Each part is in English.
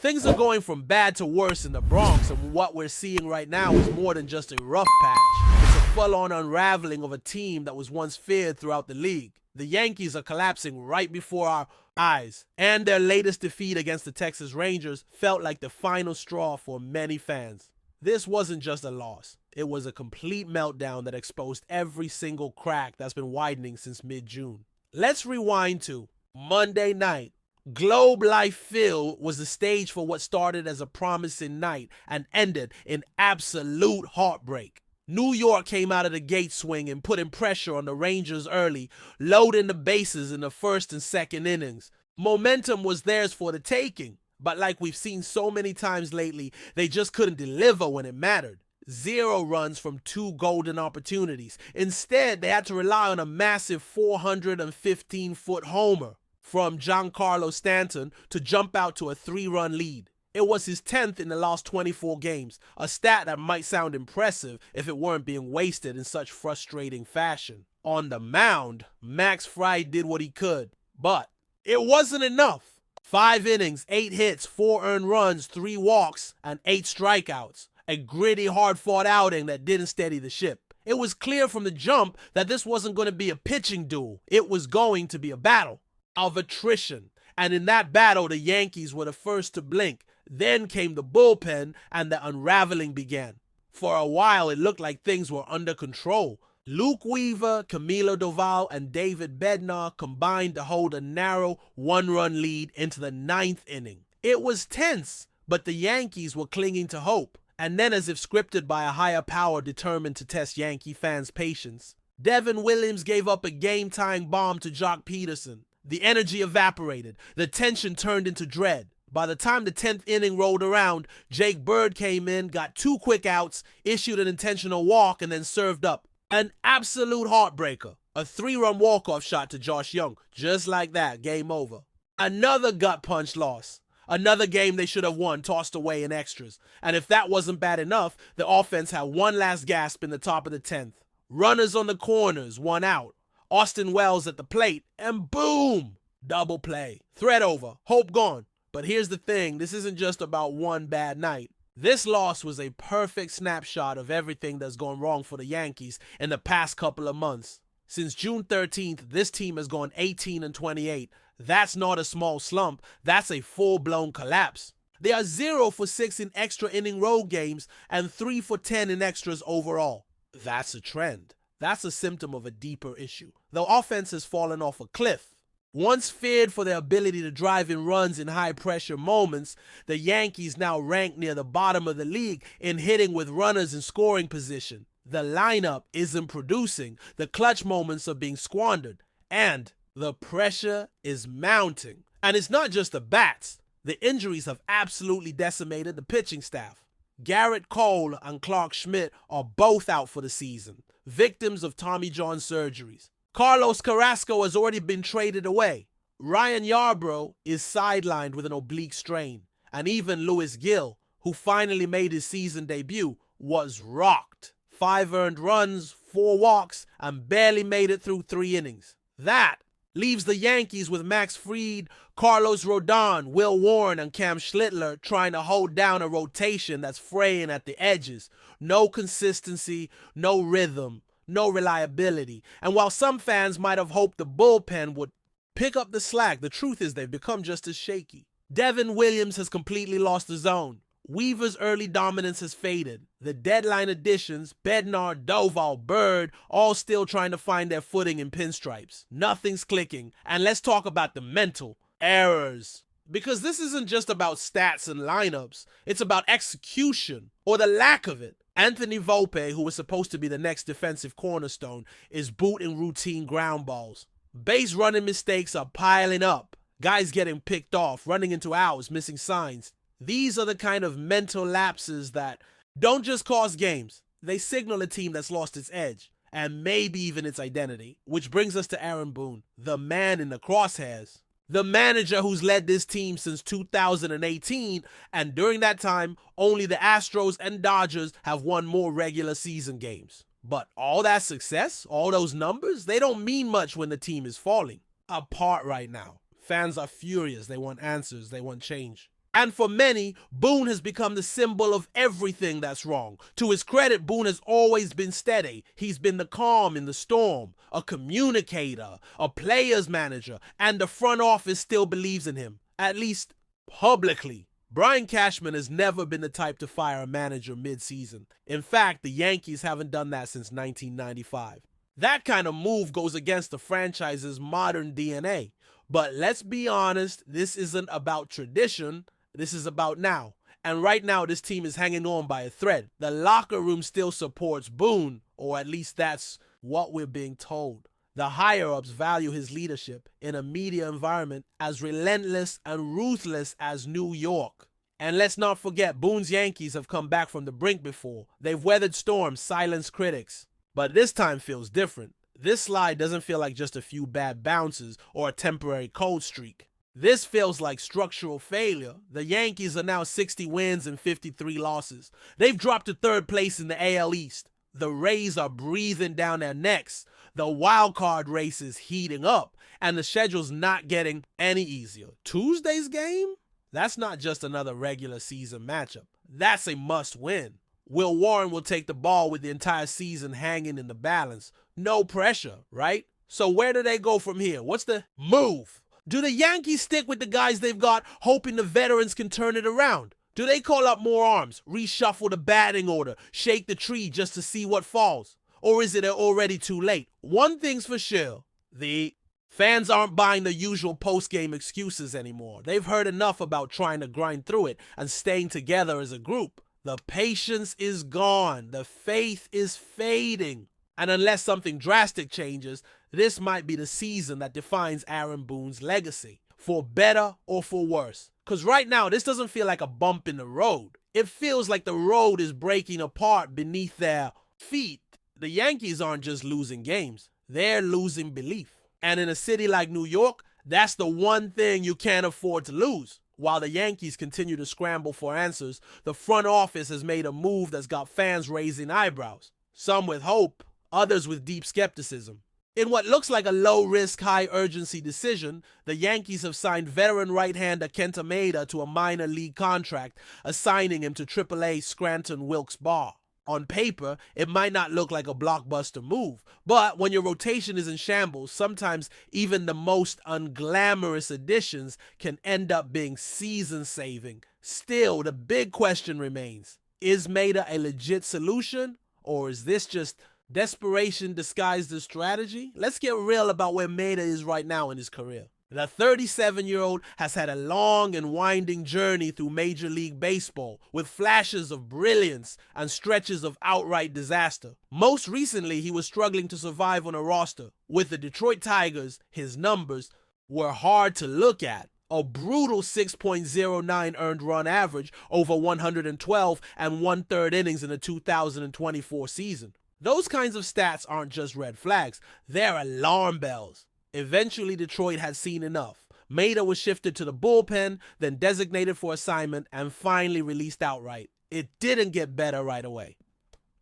Things are going from bad to worse in the Bronx, and what we're seeing right now is more than just a rough patch. It's a full-on unraveling of a team that was once feared throughout the league. The Yankees are collapsing right before our eyes, and their latest defeat against the Texas Rangers felt like the final straw for many fans. This wasn't just a loss. It was a complete meltdown that exposed every single crack that's been widening since mid-June. Let's rewind to Monday night. Globe Life Field was the stage for what started as a promising night and ended in absolute heartbreak. New York came out of the gate swinging, putting pressure on the Rangers early, loading the bases in the first and second innings. Momentum was theirs for the taking, but like we've seen so many times lately, they just couldn't deliver when it mattered. 0 runs from 2 golden opportunities. Instead, they had to rely on a massive 415-foot homer from Giancarlo Stanton to jump out to a 3-run lead. It was his 10th in the last 24 games, a stat that might sound impressive if it weren't being wasted in such frustrating fashion. On the mound, Max Fried did what he could, but it wasn't enough. 5 innings, 8 hits, 4 earned runs, 3 walks, and 8 strikeouts. A gritty, hard-fought outing that didn't steady the ship. It was clear from the jump that this wasn't going to be a pitching duel. It was going to be a battle of attrition. And in that battle, the Yankees were the first to blink. Then came the bullpen, and the unraveling began. For a while, it looked like things were under control. Luke Weaver, Camilo Doval, and David Bednar combined to hold a narrow 1-run lead into the 9th inning. It was tense, but the Yankees were clinging to hope. And then, as if scripted by a higher power determined to test Yankee fans' patience, Devin Williams gave up a game-tying bomb to Jock Peterson. The energy evaporated. The tension turned into dread. By the time the 10th inning rolled around, Jake Bird came in, got 2 quick outs, issued an intentional walk, and then served up an absolute heartbreaker. A 3-run walk-off shot to Josh Young. Just like that, game over. Another gut punch loss. Another game they should have won, tossed away in extras. And if that wasn't bad enough, the offense had one last gasp in the top of the 10th. Runners on the corners, 1 out. Austin Wells at the plate, and boom! Double play. Threat over. Hope gone. But here's the thing, this isn't just about one bad night. This loss was a perfect snapshot of everything that's gone wrong for the Yankees in the past couple of months. Since June 13th, this team has gone 18-28. That's not a small slump, that's a full-blown collapse. They are 0 for 6 in extra inning road games and 3 for 10 in extras overall. That's a trend. That's a symptom of a deeper issue. The offense has fallen off a cliff. Once feared for their ability to drive in runs in high-pressure moments, the Yankees now rank near the bottom of the league in hitting with runners in scoring position. The lineup isn't producing, the clutch moments are being squandered, and the pressure is mounting. And it's not just the bats. The injuries have absolutely decimated the pitching staff. Garrett Cole and Clark Schmidt are both out for the season, victims of Tommy John surgeries. Carlos Carrasco has already been traded away. Ryan Yarbrough is sidelined with an oblique strain. And even Louis Gill, who finally made his season debut, was rocked. 5 earned runs, 4 walks, and barely made it through 3 innings. That leaves the Yankees with Max Fried, Carlos Rodon, Will Warren, and Cam Schlittler trying to hold down a rotation that's fraying at the edges. No consistency, no rhythm, no reliability. And while some fans might have hoped the bullpen would pick up the slack, the truth is they've become just as shaky. Devin Williams has completely lost the zone. Weaver's early dominance has faded. The deadline additions, Bednar, Doval, Bird, all still trying to find their footing in pinstripes. Nothing's clicking. And let's talk about the mental errors. Because this isn't just about stats and lineups. It's about execution, or the lack of it. Anthony Volpe, who was supposed to be the next defensive cornerstone, is booting routine ground balls. Base running mistakes are piling up. Guys getting picked off, running into outs, missing signs. These are the kind of mental lapses that don't just cost games. They signal a team that's lost its edge, and maybe even its identity. Which brings us to Aaron Boone, the man in the crosshairs. The manager who's led this team since 2018, and during that time, only the Astros and Dodgers have won more regular season games. But all that success, all those numbers, they don't mean much when the team is falling apart right now. Fans are furious. They want answers. They want change. And for many, Boone has become the symbol of everything that's wrong. To his credit, Boone has always been steady. He's been the calm in the storm, a communicator, a player's manager, and the front office still believes in him, at least publicly. Brian Cashman has never been the type to fire a manager mid-season. In fact, the Yankees haven't done that since 1995. That kind of move goes against the franchise's modern DNA. But let's be honest, this isn't about tradition, this is about now. And right now, this team is hanging on by a thread. The locker room still supports Boone, or at least that's what we're being told. The higher-ups value his leadership in a media environment as relentless and ruthless as New York. And let's not forget, Boone's Yankees have come back from the brink before. They've weathered storms, silenced critics. But this time feels different. This slide doesn't feel like just a few bad bounces or a temporary cold streak. This feels like structural failure. The Yankees are now 60 wins and 53 losses. They've dropped to third place in the AL East. The Rays are breathing down their necks. The wild card race is heating up, and the schedule's not getting any easier. Tuesday's game? That's not just another regular season matchup. That's a must-win. Will Warren will take the ball with the entire season hanging in the balance. No pressure, right? So where do they go from here? What's the move? Do the Yankees stick with the guys they've got, hoping the veterans can turn it around? Do they call up more arms, reshuffle the batting order, shake the tree just to see what falls? Or is it already too late? One thing's for sure, the fans aren't buying the usual post-game excuses anymore. They've heard enough about trying to grind through it and staying together as a group. The patience is gone. The faith is fading. And unless something drastic changes, this might be the season that defines Aaron Boone's legacy, for better or for worse. Because right now, this doesn't feel like a bump in the road. It feels like the road is breaking apart beneath their feet. The Yankees aren't just losing games, they're losing belief. And in a city like New York, that's the one thing you can't afford to lose. While the Yankees continue to scramble for answers, the front office has made a move that's got fans raising eyebrows. Some with hope, others with deep skepticism. In what looks like a low-risk, high-urgency decision, the Yankees have signed veteran right-hander Kenta Maeda to a minor league contract, assigning him to AAA Scranton Wilkes Barre. On paper, it might not look like a blockbuster move, but when your rotation is in shambles, sometimes even the most unglamorous additions can end up being season-saving. Still, the big question remains, is Maeda a legit solution, or is this just desperation disguised as strategy? Let's get real about where Maeda is right now in his career. The 37-year-old has had a long and winding journey through Major League Baseball, with flashes of brilliance and stretches of outright disaster. Most recently, he was struggling to survive on a roster. With the Detroit Tigers, his numbers were hard to look at. A brutal 6.09 earned run average over 112 and 1/3 innings in the 2024 season. Those kinds of stats aren't just red flags, they're alarm bells. Eventually, Detroit had seen enough. Maeda was shifted to the bullpen, then designated for assignment, and finally released outright. It didn't get better right away.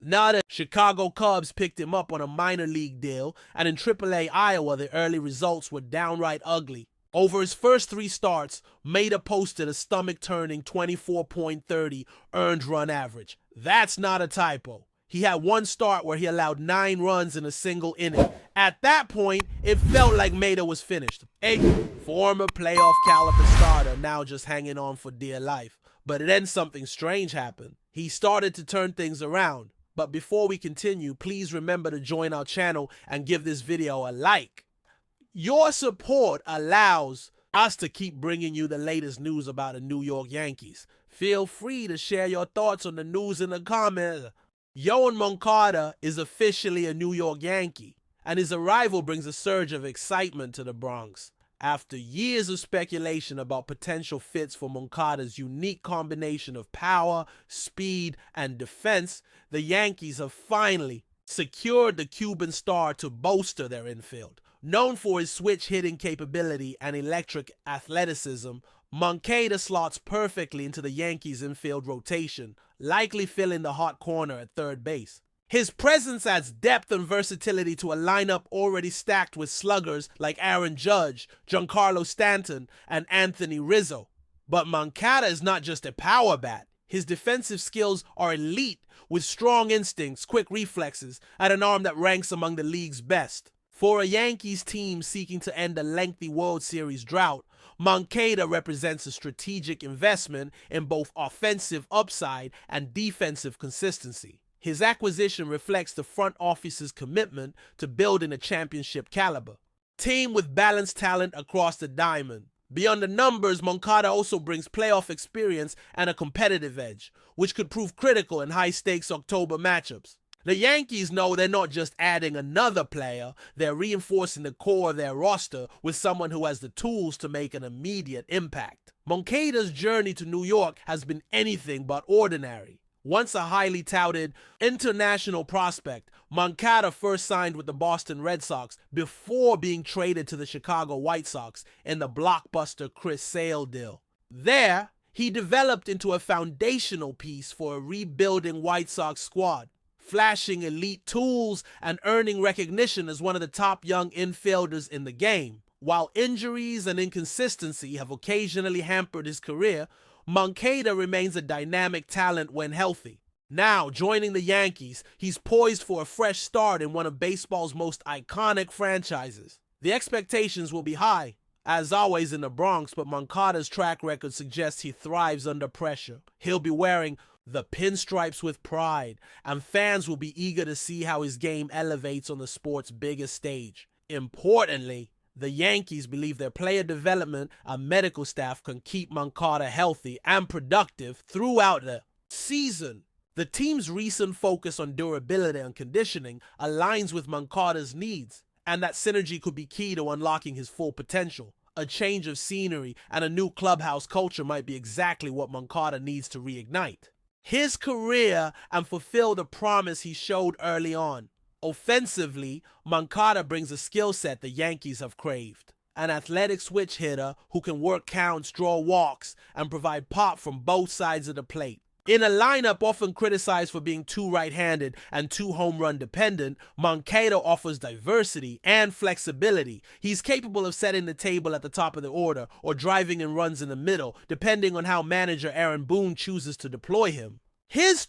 Now the Chicago Cubs picked him up on a minor league deal, and in AAA Iowa, the early results were downright ugly. Over his first 3 starts, Maeda posted a stomach-turning 24.30 earned run average. That's not a typo. He had one start where he allowed 9 runs in a single inning. At that point, it felt like Maeda was finished. A former playoff caliber starter now just hanging on for dear life. But then something strange happened. He started to turn things around. But before we continue, please remember to join our channel and give this video a like. Your support allows us to keep bringing you the latest news about the New York Yankees. Feel free to share your thoughts on the news in the comments. Yoan Moncada is officially a New York Yankee, and his arrival brings a surge of excitement to the Bronx. After years of speculation about potential fits for Moncada's unique combination of power, speed, and defense, the Yankees have finally secured the Cuban star to bolster their infield. Known for his switch hitting capability and electric athleticism, Moncada slots perfectly into the Yankees' infield rotation, likely filling the hot corner at third base. His presence adds depth and versatility to a lineup already stacked with sluggers like Aaron Judge, Giancarlo Stanton, and Anthony Rizzo. But Moncada is not just a power bat. His defensive skills are elite, with strong instincts, quick reflexes, and an arm that ranks among the league's best. For a Yankees team seeking to end a lengthy World Series drought, Moncada represents a strategic investment in both offensive upside and defensive consistency. His acquisition reflects the front office's commitment to building a championship caliber team with balanced talent across the diamond. Beyond the numbers, Moncada also brings playoff experience and a competitive edge, which could prove critical in high-stakes October matchups. The Yankees know they're not just adding another player, they're reinforcing the core of their roster with someone who has the tools to make an immediate impact. Moncada's journey to New York has been anything but ordinary. Once a highly touted international prospect, Moncada first signed with the Boston Red Sox before being traded to the Chicago White Sox in the blockbuster Chris Sale deal. There, he developed into a foundational piece for a rebuilding White Sox squad, flashing elite tools and earning recognition as one of the top young infielders in the game. While injuries and inconsistency have occasionally hampered his career, Moncada remains a dynamic talent when healthy. Now, joining the Yankees, he's poised for a fresh start in one of baseball's most iconic franchises. The expectations will be high, as always in the Bronx, but Moncada's track record suggests he thrives under pressure. He'll be wearing the pinstripes with pride, and fans will be eager to see how his game elevates on the sport's biggest stage. Importantly, the Yankees believe their player development and medical staff can keep Moncada healthy and productive throughout the season. The team's recent focus on durability and conditioning aligns with Moncada's needs, and that synergy could be key to unlocking his full potential. A change of scenery and a new clubhouse culture might be exactly what Moncada needs to reignite his career and fulfill the promise he showed early on. Offensively, Moncada brings a skill set the Yankees have craved. An athletic switch hitter who can work counts, draw walks, and provide pop from both sides of the plate. In a lineup often criticized for being too right-handed and too home run dependent, Moncada offers diversity and flexibility. He's capable of setting the table at the top of the order or driving in runs in the middle, depending on how manager Aaron Boone chooses to deploy him. His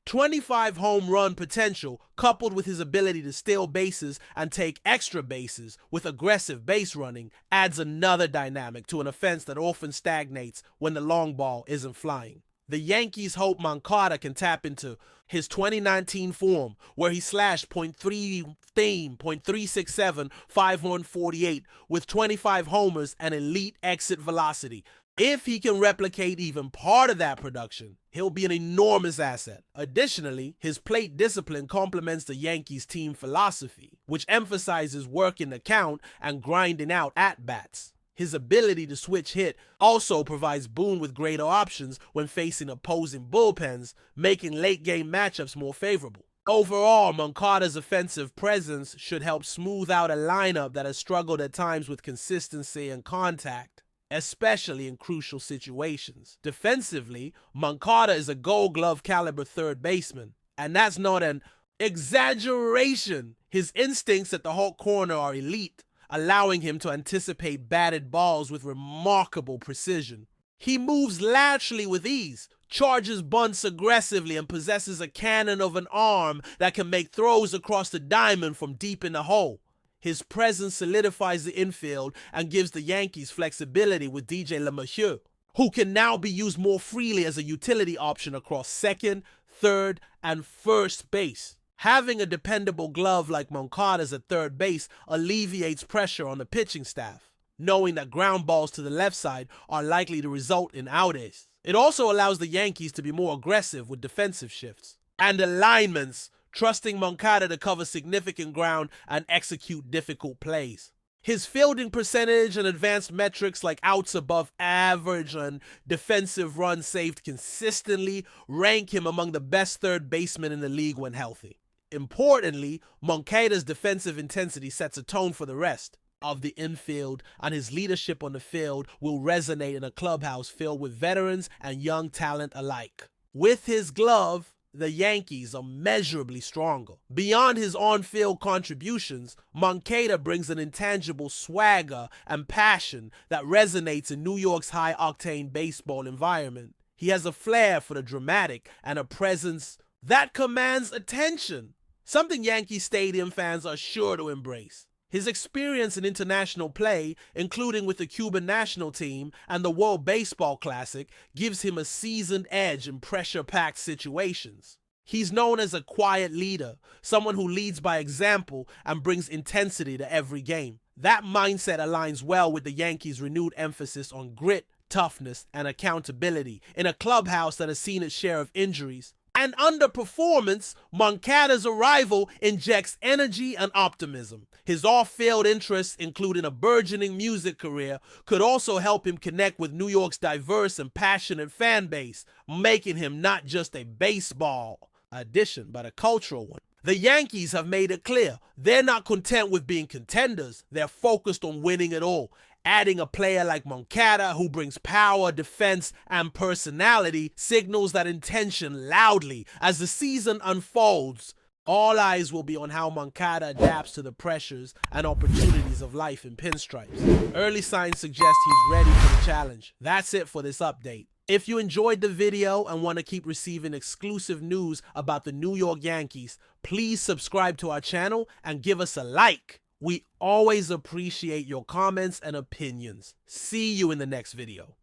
25 home run potential, coupled with his ability to steal bases and take extra bases with aggressive base running, adds another dynamic to an offense that often stagnates when the long ball isn't flying. The Yankees hope Moncada can tap into his 2019 form, where he slashed .367, 5/148 with 25 homers and elite exit velocity. If he can replicate even part of that production, he'll be an enormous asset. Additionally, his plate discipline complements the Yankees' team philosophy, which emphasizes working the count and grinding out at-bats. His ability to switch hit also provides Boone with greater options when facing opposing bullpens, making late-game matchups more favorable. Overall, Moncada's offensive presence should help smooth out a lineup that has struggled at times with consistency and contact, especially in crucial situations. Defensively, Moncada is a Gold Glove caliber third baseman, and that's not an exaggeration. His instincts at the hot corner are elite, allowing him to anticipate batted balls with remarkable precision. He moves laterally with ease, charges bunts aggressively, and possesses a cannon of an arm that can make throws across the diamond from deep in the hole. His presence solidifies the infield and gives the Yankees flexibility with DJ LeMahieu, who can now be used more freely as a utility option across second, third, and first base. Having a dependable glove like Moncada's at third base alleviates pressure on the pitching staff, knowing that ground balls to the left side are likely to result in outings. It also allows the Yankees to be more aggressive with defensive shifts and alignments, trusting Moncada to cover significant ground and execute difficult plays. His fielding percentage and advanced metrics like outs above average and defensive runs saved consistently rank him among the best third basemen in the league when healthy. Importantly, Moncada's defensive intensity sets a tone for the rest of the infield, and his leadership on the field will resonate in a clubhouse filled with veterans and young talent alike. With his glove, the Yankees are measurably stronger. Beyond his on-field contributions, Moncada brings an intangible swagger and passion that resonates in New York's high-octane baseball environment. He has a flair for the dramatic and a presence that commands attention, something Yankee Stadium fans are sure to embrace. His experience in international play, including with the Cuban national team and the World Baseball Classic, gives him a seasoned edge in pressure-packed situations. He's known as a quiet leader, someone who leads by example and brings intensity to every game. That mindset aligns well with the Yankees' renewed emphasis on grit, toughness, and accountability in a clubhouse that has seen its share of injuries and underperformance. Moncada's arrival injects energy and optimism. His off-field interests, including a burgeoning music career, could also help him connect with New York's diverse and passionate fan base, making him not just a baseball addition, but a cultural one. The Yankees have made it clear they're not content with being contenders. They're focused on winning it all. Adding a player like Moncada, who brings power, defense, and personality, signals that intention loudly. As the season unfolds, all eyes will be on how Moncada adapts to the pressures and opportunities of life in pinstripes. Early signs suggest he's ready for the challenge. That's it for this update. If you enjoyed the video and want to keep receiving exclusive news about the New York Yankees, please subscribe to our channel and give us a like. We always appreciate your comments and opinions. See you in the next video.